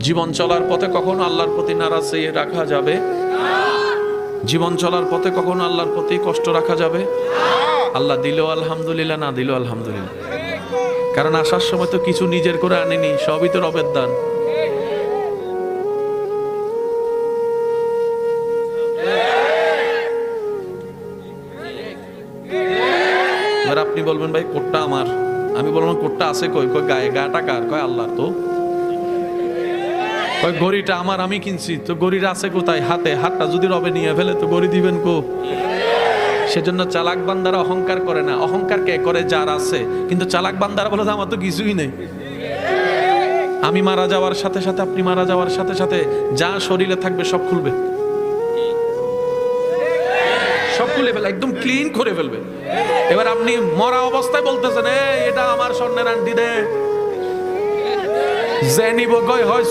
জীবন চলার পথে কখনো আল্লাহর প্রতি নারাজ রাখা যাবে? জীবন চলার পথে কখনো আল্লাহর প্রতি কষ্ট রাখা যাবে? আল্লাহ দিলেও আলহামদুলিল্লাহ, না দিলেও আলহামদুলিল্লাহ। কারণ আসার সময় তো কিছু নিজের করে আনেনি, সবই তো রবের দান। এবার আপনি বলবেন ভাই কোটটা আমার, আমি বললাম কোটটা আছে কই? কই গায়ে, গাটা কার? কয় আল্লাহর। তো কয় গড়িটা আমার, আমি কিনছি। তো গড়িটা আছে কোথায়? হাতে। হাতটা যদি রবে নিয়ে ফেলে তো গড়ি দিবেন কো? সেজন্য চালাক বান্দারা অহংকার করে না। অহংকার কে করে? যার আছে। কিন্তু চালাক বান্দারা বলে আমার তো কিছুই নেই। আমি মারা যাওয়ার সাথে সাথে, আপনি মারা যাওয়ার সাথে সাথে যা শরীরে থাকবে সব খুলবে, সব খুলে ফেলে, একদম ক্লিন করে ফেলবে। এবার আপনি মরা অবস্থায় বলতেছেন এটা আমার স্বর্ণের আংটি দে, যে নিব কয় হয়